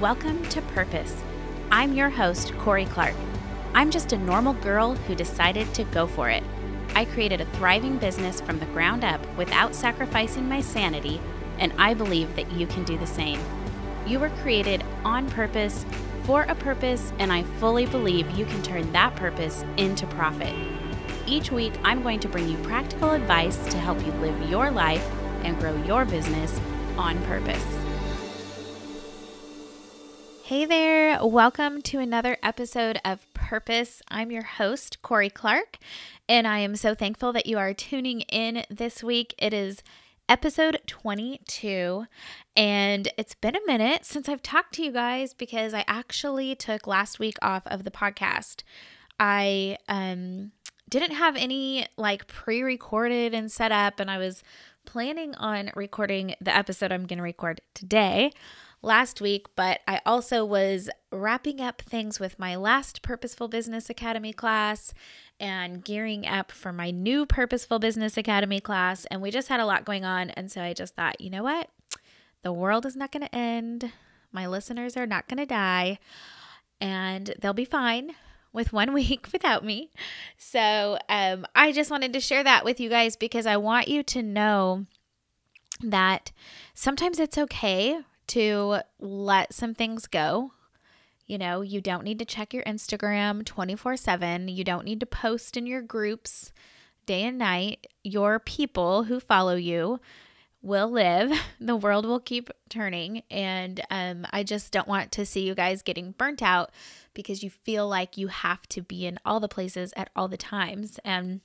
Welcome to Purpose. I'm your host, Corie Clark. I'm just a normal girl who decided to go for it. I created a thriving business from the ground up without sacrificing my sanity, and I believe that you can do the same. You were created on purpose, for a purpose, and I fully believe you can turn that purpose into profit. Each week, I'm going to bring you practical advice to help you live your life and grow your business on purpose. Hey there, welcome to another episode of Purpose. I'm your host, Corie Clark, and I am so thankful that you are tuning in this week. It is episode 22, and it's been a minute since I've talked to you guys because I actually took last week off of the podcast. I didn't have any pre-recorded and set up, and I was planning on recording the episode I'm going to record today last week, but I also was wrapping up things with my last Purposeful Business Academy class and gearing up for my new Purposeful Business Academy class, and we just had a lot going on, and so I just thought, you know what? The world is not going to end. My listeners are not going to die, and they'll be fine with 1 week without me. So I just wanted to share that with you guys because I want you to know that sometimes it's okay to let some things go. You know, you don't need to check your Instagram 24/7. You don't need to post in your groups day and night. Your people who follow you will live. The world will keep turning. And I just don't want to see you guys getting burnt out because you feel like you have to be in all the places at all the times. And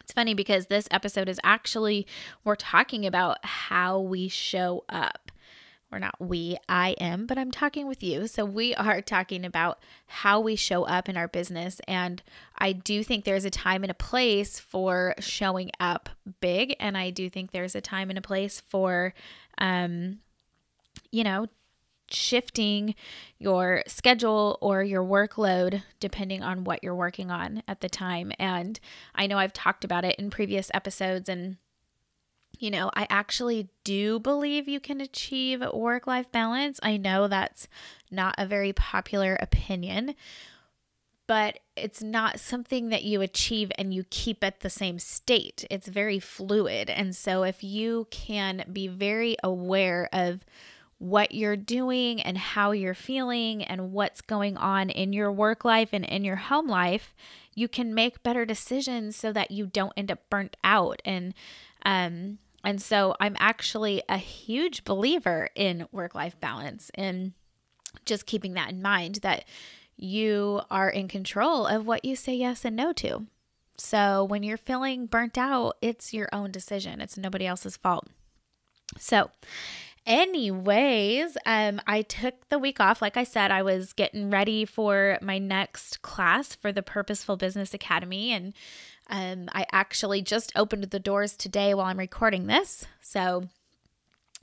it's funny because this episode is actually, we're talking about how we show up. Or not we, I am, but I'm talking with you. So we are talking about how we show up in our business. And I do think there's a time and a place for showing up big. And I do think there's a time and a place for, shifting your schedule or your workload depending on what you're working on at the time. And I know I've talked about it in previous episodes, and I actually do believe you can achieve work-life balance. I know that's not a very popular opinion, but it's not something that you achieve and you keep at the same state. It's very fluid. And so if you can be very aware of what you're doing and how you're feeling and what's going on in your work life and in your home life, you can make better decisions so that you don't end up burnt out. And so I'm actually a huge believer in work-life balance and just keeping that in mind, that you are in control of what you say yes and no to. So when you're feeling burnt out, it's your own decision. It's nobody else's fault. So anyways, I took the week off. Like I said, I was getting ready for my next class for the Purposeful Business Academy, and I actually just opened the doors today while I'm recording this. So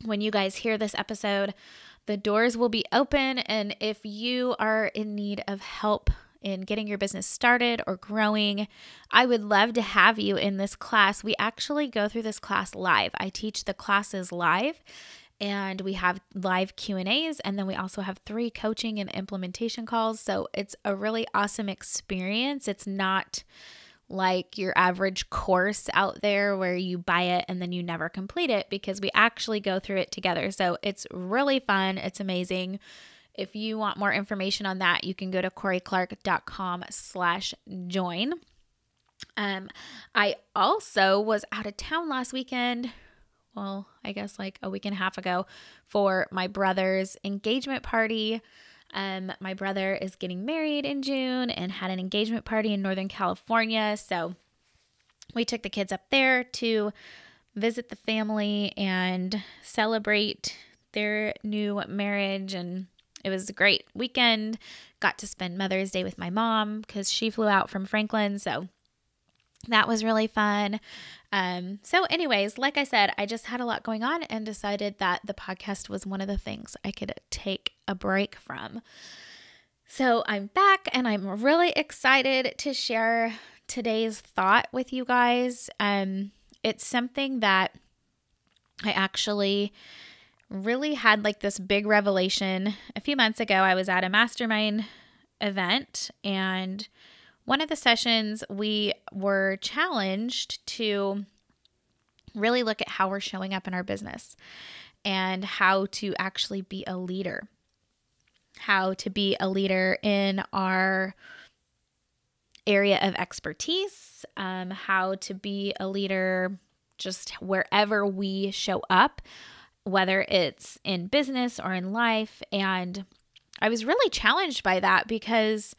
when you guys hear this episode, the doors will be open. And if you are in need of help in getting your business started or growing, I would love to have you in this class. We actually go through this class live. I teach the classes live, and we have live Q&As, and then we also have 3 coaching and implementation calls. So it's a really awesome experience. It's not like your average course out there where you buy it and then you never complete it, because we actually go through it together. So it's really fun. It's amazing. If you want more information on that, you can go to corieclark.com/join. I also was out of town last weekend. Well, I guess like a week and a half ago, for my brother's engagement party. My brother is getting married in June and had an engagement party in Northern California. So we took the kids up there to visit the family and celebrate their new marriage. And it was a great weekend. Got to spend Mother's Day with my mom because she flew out from Franklin. So that was really fun. So anyways, like I said, I just had a lot going on and decided that the podcast was one of the things I could take a break from. So I'm back, and I'm really excited to share today's thought with you guys. It's something that I actually really had like this big revelation. A few months ago, I was at a mastermind event, and one of the sessions we were challenged to really look at how we're showing up in our business and how to actually be a leader, how to be a leader in our area of expertise, how to be a leader just wherever we show up, whether it's in business or in life. And I was really challenged by that because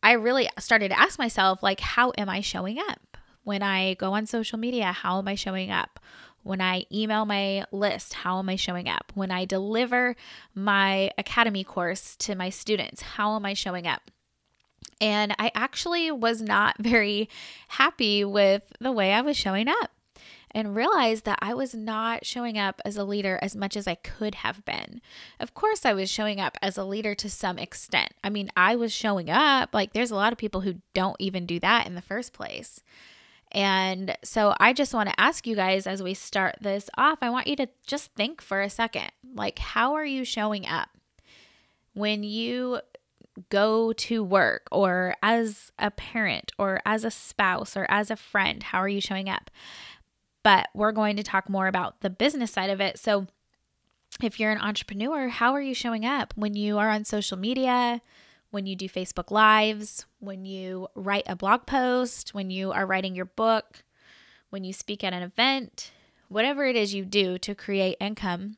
I really started to ask myself, like, how am I showing up? When I go on social media, how am I showing up? When I email my list, how am I showing up? When I deliver my academy course to my students, how am I showing up? And I actually was not very happy with the way I was showing up, and realized that I was not showing up as a leader as much as I could have been. Of course, I was showing up as a leader to some extent. I mean, I was showing up. Like, there's a lot of people who don't even do that in the first place. And so I just want to ask you guys, as we start this off, I want you to just think for a second, like, how are you showing up when you go to work, or as a parent, or as a spouse, or as a friend? How are you showing up? But we're going to talk more about the business side of it. So if you're an entrepreneur, how are you showing up when you are on social media, when you do Facebook Lives, when you write a blog post, when you are writing your book, when you speak at an event, whatever it is you do to create income?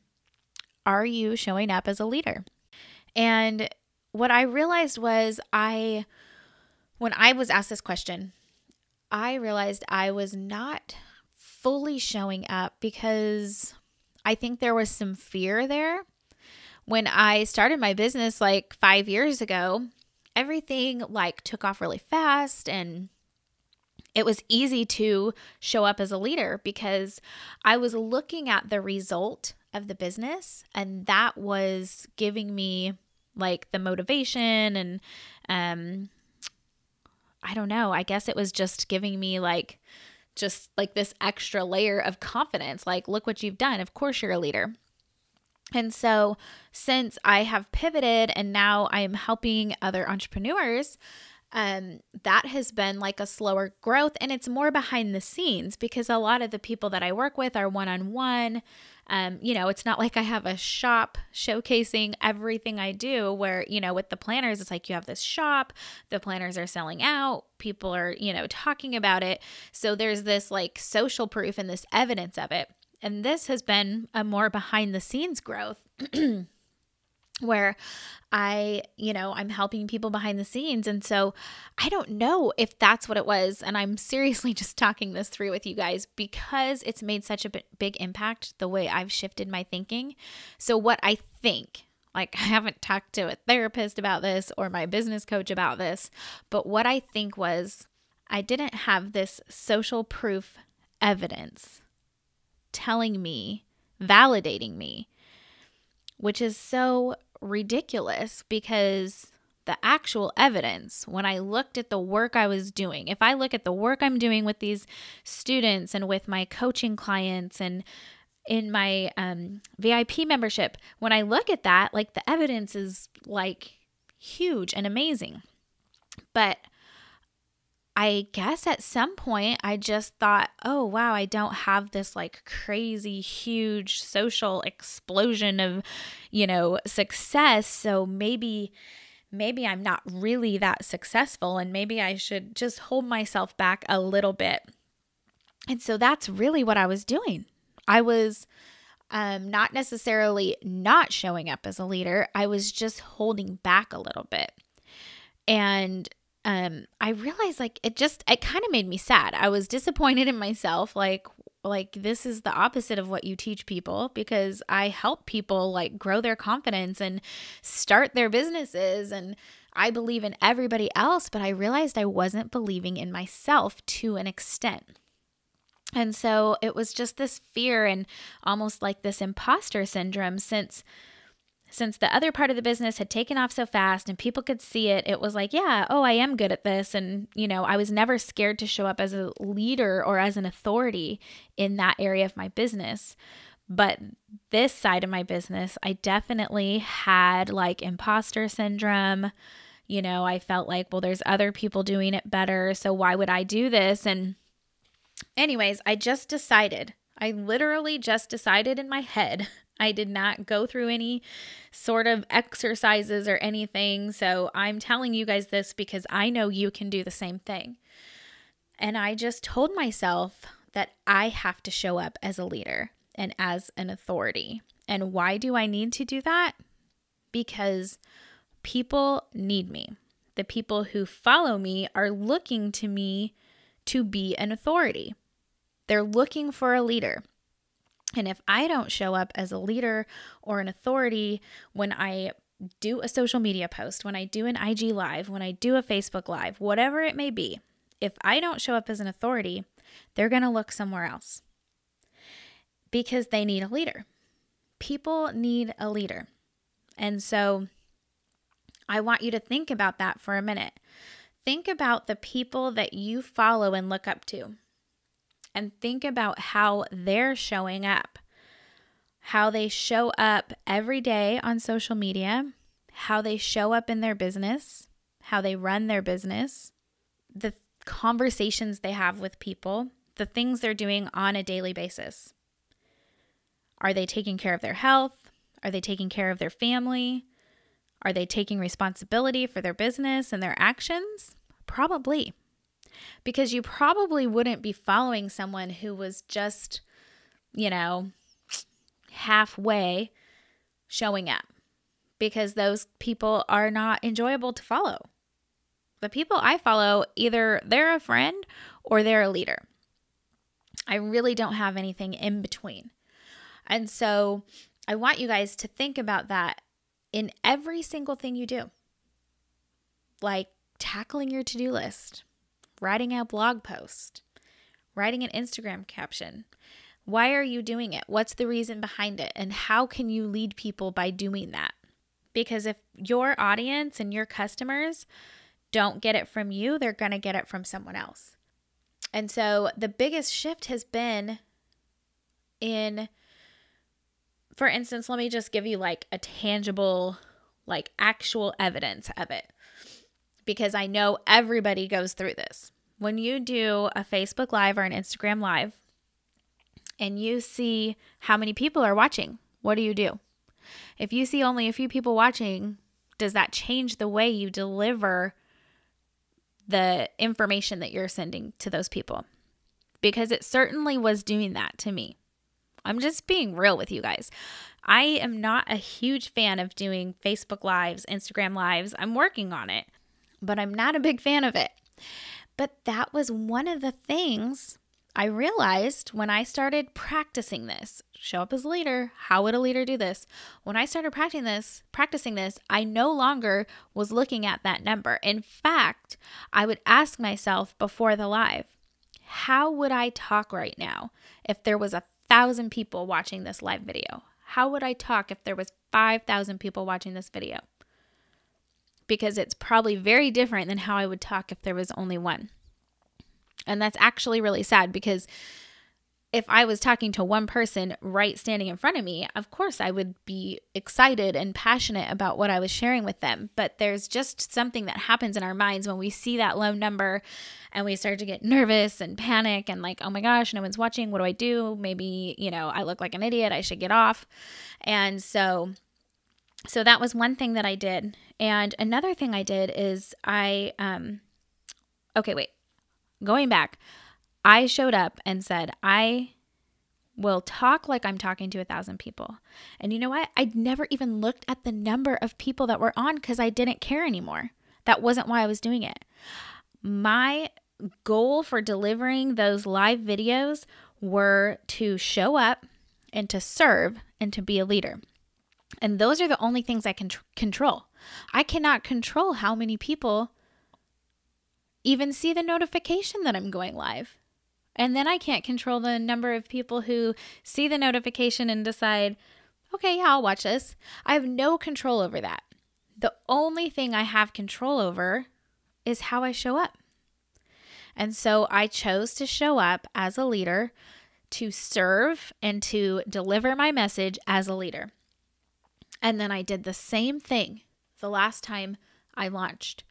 Are you showing up as a leader? And what I realized was when I was asked this question, I realized I was not fully showing up because I think there was some fear there. When I started my business like 5 years ago, everything like took off really fast, and it was easy to show up as a leader because I was looking at the result of the business, and that was giving me like the motivation, and I don't know, I guess it was just giving me like this extra layer of confidence. Like, look what you've done. Of course you're a leader. And so since I have pivoted and now I am helping other entrepreneurs, that has been like a slower growth, and it's more behind the scenes because a lot of the people that I work with are one-on-one. It's not like I have a shop showcasing everything I do where, with the planners, it's like you have this shop, the planners are selling out, people are, talking about it. So there's this like social proof and this evidence of it. And this has been a more behind the scenes growth where I'm helping people behind the scenes. And so I don't know if that's what it was. And I'm seriously just talking this through with you guys because it's made such a big impact the way I've shifted my thinking. So what I think, like, I haven't talked to a therapist about this or my business coach about this, but what I think was I didn't have this social proof evidence telling me, validating me, which is so ridiculous because the actual evidence, when I looked at the work I was doing, if I look at the work I'm doing with these students and with my coaching clients and in my VIP membership, when I look at that, like, the evidence is like huge and amazing. But I guess at some point I just thought, oh, wow, I don't have this like crazy, huge social explosion of, success. So maybe I'm not really that successful, and maybe I should just hold myself back a little bit. And so that's really what I was doing. I was not necessarily not showing up as a leader. I was just holding back a little bit. And I realized like it kind of made me sad. I was disappointed in myself. Like this is the opposite of what you teach people, because I help people like grow their confidence and start their businesses. And I believe in everybody else, but I realized I wasn't believing in myself to an extent. And so it was just this fear and almost like this imposter syndrome since the other part of the business had taken off so fast and people could see it. It was like, yeah, oh, I am good at this. And, I was never scared to show up as a leader or as an authority in that area of my business. But this side of my business, I definitely had like imposter syndrome. I felt like, well, there's other people doing it better, so why would I do this? And anyways, I literally just decided in my head. I did not go through any sort of exercises or anything. So I'm telling you guys this because I know you can do the same thing. And I just told myself that I have to show up as a leader and as an authority. And why do I need to do that? Because people need me. The people who follow me are looking to me to be an authority. They're looking for a leader. And if I don't show up as a leader or an authority when I do a social media post, when I do an IG live, when I do a Facebook live, whatever it may be, if I don't show up as an authority, they're going to look somewhere else because they need a leader. People need a leader. And so I want you to think about that for a minute. Think about the people that you follow and look up to. And think about how they're showing up, how they show up every day on social media, how they show up in their business, how they run their business, the conversations they have with people, the things they're doing on a daily basis. Are they taking care of their health? Are they taking care of their family? Are they taking responsibility for their business and their actions? Probably. Because you probably wouldn't be following someone who was just, halfway showing up, because those people are not enjoyable to follow. The people I follow, either they're a friend or they're a leader. I really don't have anything in between. And so I want you guys to think about that in every single thing you do, like tackling your to-do list, writing a blog post, writing an Instagram caption. Why are you doing it? What's the reason behind it? And how can you lead people by doing that? Because if your audience and your customers don't get it from you, they're going to get it from someone else. And so the biggest shift has been in, for instance, let me just give you like a tangible, like actual evidence of it, because I know everybody goes through this. When you do a Facebook Live or an Instagram Live and you see how many people are watching, what do? If you see only a few people watching, does that change the way you deliver the information that you're sending to those people? Because it certainly was doing that to me. I'm just being real with you guys. I am not a huge fan of doing Facebook Lives, Instagram Lives. I'm working on it, but I'm not a big fan of it. But that was one of the things I realized when I started practicing this. Show up as a leader. How would a leader do this? When I started practicing this, I no longer was looking at that number. In fact, I would ask myself before the live, how would I talk right now if there was 1,000 people watching this live video? How would I talk if there was 5,000 people watching this video? Because it's probably very different than how I would talk if there was only one. And that's actually really sad, because if I was talking to one person right standing in front of me, of course I would be excited and passionate about what I was sharing with them. But there's just something that happens in our minds when we see that low number and we start to get nervous and panic and like, oh my gosh, no one's watching. What do I do? Maybe, I look like an idiot. I should get off. And so that was one thing that I did. And another thing I did is going back, I showed up and said, I will talk like I'm talking to 1,000 people. And you know what? I never even looked at the number of people that were on because I didn't care anymore. That wasn't why I was doing it. My goal for delivering those live videos were to show up and to serve and to be a leader. And those are the only things I can control. I cannot control how many people even see the notification that I'm going live. And then I can't control the number of people who see the notification and decide, okay, yeah, I'll watch this. I have no control over that. The only thing I have control over is how I show up. And so I chose to show up as a leader, to serve and to deliver my message as a leader. And then I did the same thing the last time I launched.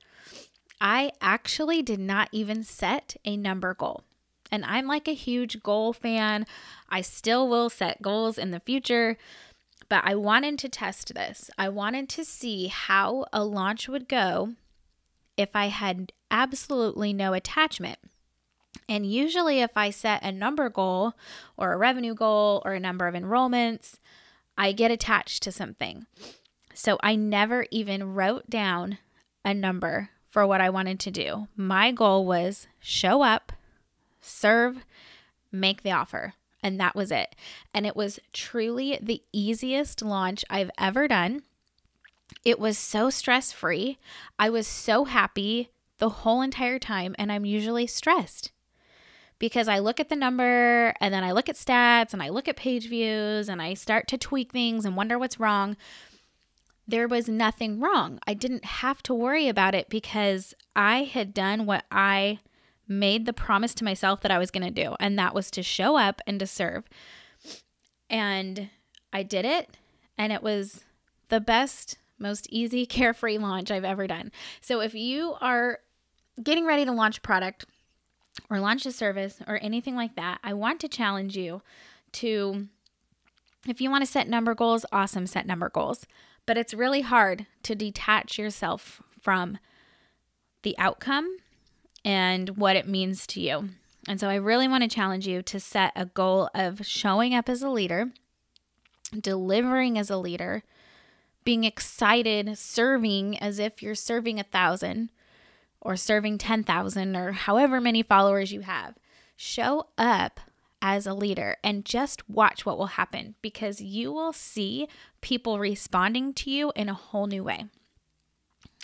I actually did not even set a number goal. And I'm like a huge goal fan. I still will set goals in the future, but I wanted to test this. I wanted to see how a launch would go if I had absolutely no attachment. And usually if I set a number goal or a revenue goal or a number of enrollments, I get attached to something. So I never even wrote down a number for what I wanted to do. My goal was show up, serve, make the offer. And that was it. And it was truly the easiest launch I've ever done. It was so stress-free. I was so happy the whole entire time. And I'm usually stressed because I look at the number and then I look at stats and I look at page views and I start to tweak things and wonder what's wrong. There was nothing wrong. I didn't have to worry about it because I had done what I made the promise to myself that I was going to do. And that was to show up and to serve. And I did it. And it was the best, most easy, carefree launch I've ever done. So if you are getting ready to launch a product or launch a service or anything like that, I want to challenge you to, if you want to set number goals, awesome, set number goals. But it's really hard to detach yourself from the outcome and what it means to you. And so I really want to challenge you to set a goal of showing up as a leader, delivering as a leader, being excited, serving as if you're serving 1,000 or serving 10,000 or however many followers you have. Show up as a leader and just watch what will happen, because you will see people responding to you in a whole new way.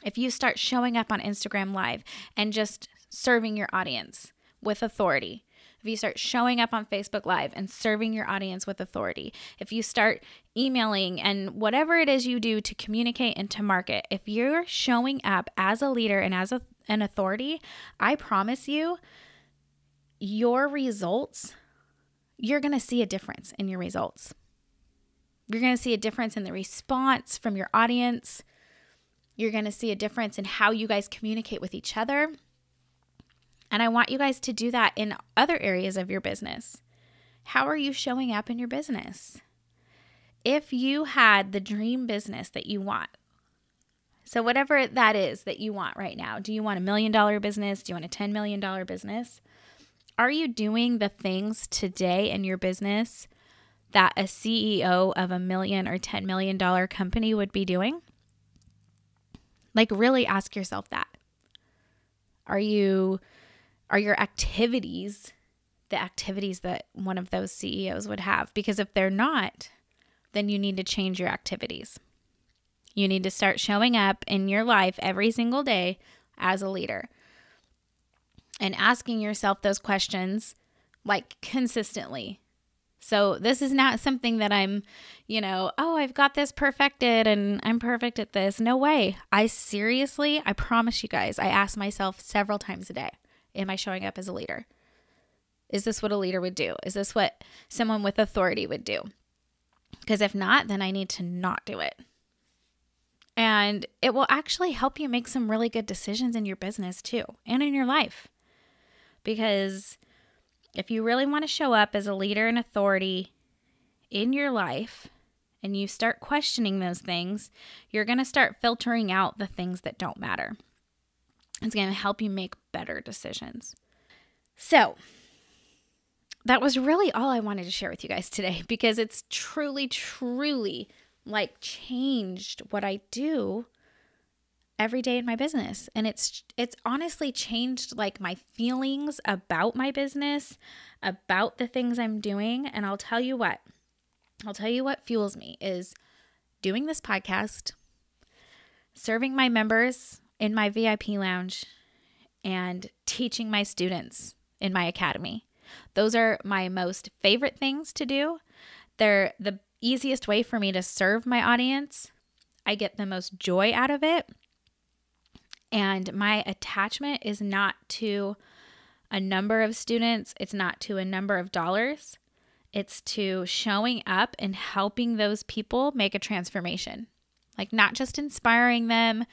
If you start showing up on Instagram Live and just serving your audience with authority, if you start showing up on Facebook Live and serving your audience with authority, if you start emailing and whatever it is you do to communicate and to market, if you're showing up as a leader and as an authority, I promise you, your results, you're going to see a difference in your results. You're going to see a difference in the response from your audience. You're going to see a difference in how you guys communicate with each other. And I want you guys to do that in other areas of your business. How are you showing up in your business? If you had the dream business that you want, so whatever that is that you want right now, do you want $1 million business? Do you want a $10 million business? Are you doing the things today in your business that a CEO of $1 million or $10 million company would be doing? Like, really ask yourself that. Are your activities the activities that one of those CEOs would have? Because if they're not, then you need to change your activities. You need to start showing up in your life every single day as a leader and asking yourself those questions like consistently. So this is not something that I'm, I've got this perfected and I'm perfect at this. No way. I promise you guys, I ask myself several times a day, am I showing up as a leader? Is this what a leader would do? Is this what someone with authority would do? Because if not, then I need to not do it. And it will actually help you make some really good decisions in your business too, and in your life. Because if you really want to show up as a leader and authority in your life, and you start questioning those things, you're going to start filtering out the things that don't matter. It's going to help you make better decisions. So that was really all I wanted to share with you guys today, because it's truly, truly changed what I do every day in my business. And it's honestly changed my feelings about my business, about the things I'm doing. And I'll tell you what fuels me is doing this podcast, serving my members in my VIP lounge, and teaching my students in my academy. Those are my most favorite things to do. They're the easiest way for me to serve my audience. I get the most joy out of it. And my attachment is not to a number of students. It's not to a number of dollars. It's to showing up and helping those people make a transformation. Like not just inspiring them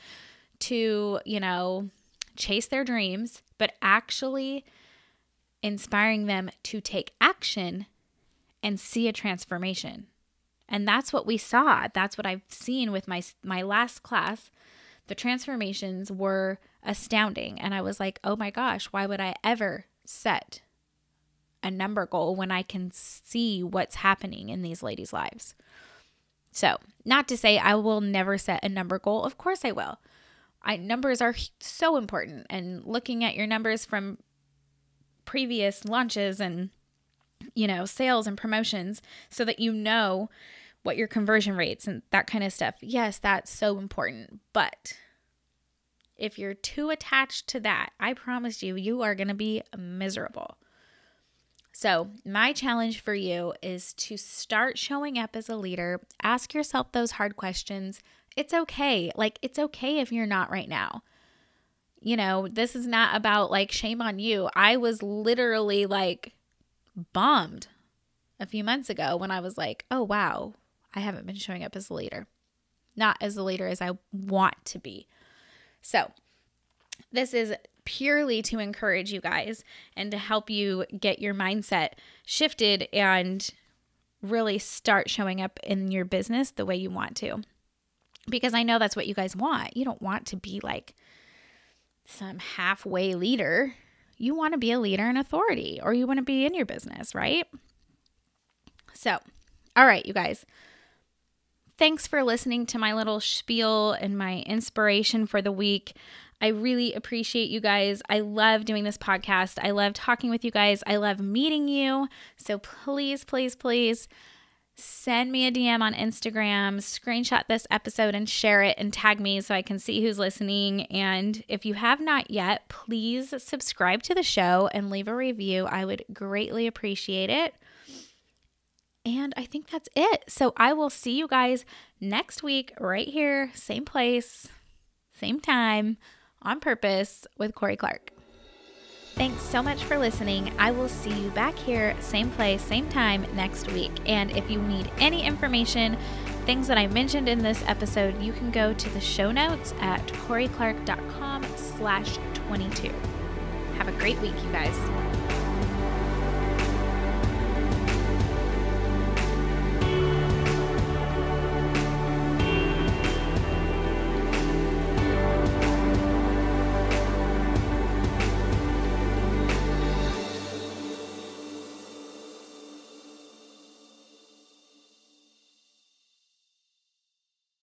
to, chase their dreams, but actually inspiring them to take action and see a transformation. And that's what we saw. That's what I've seen with my last class. The transformations were astounding. And I was like, oh my gosh, why would I ever set a number goal when I can see what's happening in these ladies' lives? So, not to say I will never set a number goal. Of course I will. Numbers are so important, and looking at your numbers from previous launches and, sales and promotions so that you know what your conversion rates and that kind of stuff. Yes, that's so important. But if you're too attached to that, I promise you are going to be miserable. So my challenge for you is to start showing up as a leader. Ask yourself those hard questions. It's okay. It's okay if you're not right now. This is not about shame on you. I was literally bummed a few months ago when I was like, oh, wow, I haven't been showing up as a leader. Not as a leader as I want to be. So this is purely to encourage you guys and to help you get your mindset shifted and really start showing up in your business the way you want to. Because I know that's what you guys want. You don't want to be some halfway leader. You want to be a leader in authority, or you want to be in your business, right? So, all right, you guys. Thanks for listening to my little spiel and my inspiration for the week. I really appreciate you guys. I love doing this podcast. I love talking with you guys. I love meeting you. So please, please, please send me a DM on Instagram, screenshot this episode and share it and tag me so I can see who's listening. And if you have not yet, please subscribe to the show and leave a review. I would greatly appreciate it. And I think that's it. So I will see you guys next week right here, same place, same time, on purpose with Corie Clark. Thanks so much for listening. I will see you back here, same place, same time next week. And if you need any information, things that I mentioned in this episode, you can go to the show notes at corieclark.com/22. Have a great week, you guys.